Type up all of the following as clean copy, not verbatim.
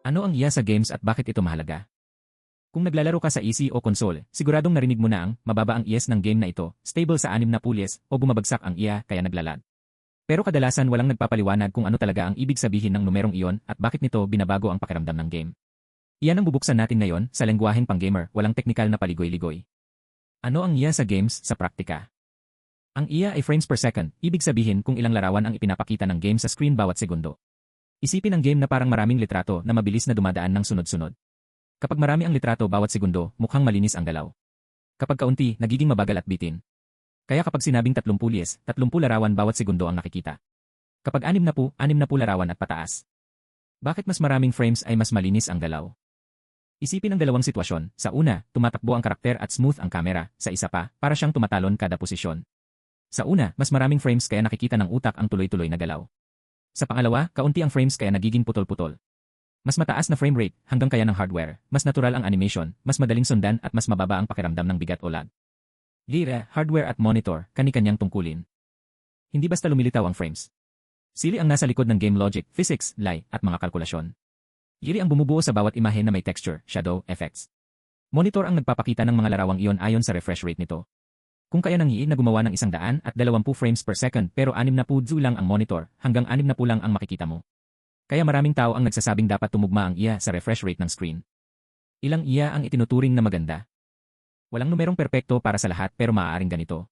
Ano ang IA sa games at bakit ito mahalaga? Kung naglalaro ka sa PC o console, siguradong narinig mo na ang mababa ang IS ng game na ito, stable sa 6 na pulyes o bumabagsak ang IA kaya naglalag. Pero kadalasan walang nagpapaliwanag kung ano talaga ang ibig sabihin ng numerong iyon at bakit nito binabago ang pakiramdam ng game. Iyan ang bubuksan natin ngayon sa lengguwaheng pang-gamer, walang teknikal na paligoy-ligoy. Ano ang IA sa games sa praktika? Ang IA ay frames per second, ibig sabihin kung ilang larawan ang ipinapakita ng game sa screen bawat segundo. Isipin ang game na parang maraming litrato na mabilis na dumadaan ng sunod-sunod. Kapag marami ang litrato bawat segundo, mukhang malinis ang galaw. Kapag kaunti, nagiging mabagal at bitin. Kaya kapag sinabing 30 pulyes, 30 larawan bawat segundo ang nakikita. Kapag 60, 60 larawan at pataas. Bakit mas maraming frames ay mas malinis ang galaw? Isipin ang dalawang sitwasyon. Sa una, tumatakbo ang karakter at smooth ang camera. Sa isa pa, para siyang tumatalon kada posisyon. Sa una, mas maraming frames kaya nakikita ng utak ang tuloy-tuloy na galaw. Sa pangalawa, kaunti ang frames kaya nagiging putol-putol. Mas mataas na frame rate hanggang kaya ng hardware, mas natural ang animation, mas madaling sundan at mas mababa ang pakiramdam ng bigat o lag. Lira, hardware at monitor, kani-kanyang tungkulin. Hindi basta lumilitaw ang frames. Sili ang nasa likod ng game logic, physics, lie, at mga kalkulasyon. Iri ang bumubuo sa bawat imahe na may texture, shadow, effects. Monitor ang nagpapakita ng mga larawang iyon ayon sa refresh rate nito. Kung kaya ng AI na gumawa ng 120 frames per second pero 60 lang ang monitor, hanggang 60 lang ang makikita mo. Kaya maraming tao ang nagsasabing dapat tumugma ang IA sa refresh rate ng screen. Ilang IA ang itinuturing na maganda? Walang numerong perpekto para sa lahat pero maaaring ganito.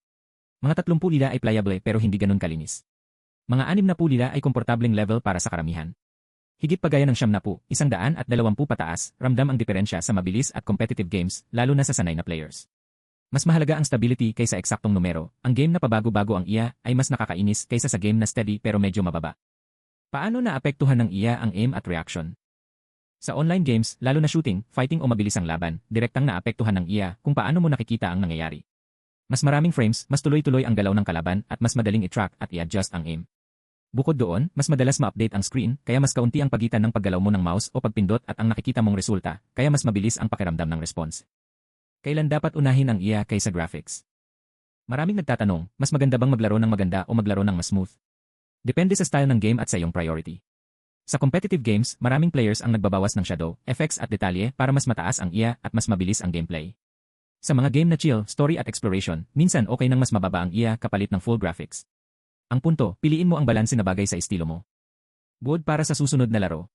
Mga 30 lila ay playable pero hindi ganun kalinis. Mga 60 lila ay komportableng level para sa karamihan. Higit pa gaya ng 70, 120 pataas, ramdam ang diferensya sa mabilis at competitive games, lalo na sa sanay na players. Mas mahalaga ang stability kaysa eksaktong numero. Ang game na pabago-bago ang IA ay mas nakakainis kaysa sa game na steady pero medyo mababa. Paano naapektuhan ng IA ang aim at reaction? Sa online games, lalo na shooting, fighting o mabilisang laban, direktang naapektuhan ng IA kung paano mo nakikita ang nangyayari. Mas maraming frames, mas tuloy-tuloy ang galaw ng kalaban at mas madaling i-track at i-adjust ang aim. Bukod doon, mas madalas ma-update ang screen, kaya mas kaunti ang pagitan ng paggalaw mo ng mouse o pagpindot at ang nakikita mong resulta, kaya mas mabilis ang pakiramdam ng response. Kailan dapat unahin ang IA kaysa graphics? Maraming nagtatanong, mas maganda bang maglaro ng maganda o maglaro ng mas smooth? Depende sa style ng game at sa iyong priority. Sa competitive games, maraming players ang nagbabawas ng shadow, effects at detalye para mas mataas ang IA at mas mabilis ang gameplay. Sa mga game na chill, story at exploration, minsan okay nang mas mababa ang IA kapalit ng full graphics. Ang punto, piliin mo ang balanse na bagay sa estilo mo. Buod para sa susunod na laro.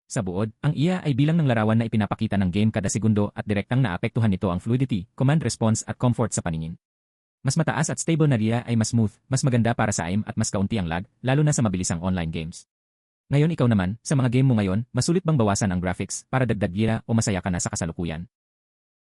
Sa buod, ang IA ay bilang ng larawan na ipinapakita ng game kada segundo at direktang naapektuhan nito ang fluidity, command response at comfort sa paningin. Mas mataas at stable na IA ay mas smooth, mas maganda para sa aim at mas kaunti ang lag, lalo na sa mabilisang online games. Ngayon ikaw naman, sa mga game mo ngayon, masulit bang bawasan ang graphics para dagdag gira o masaya ka na sa kasalukuyan?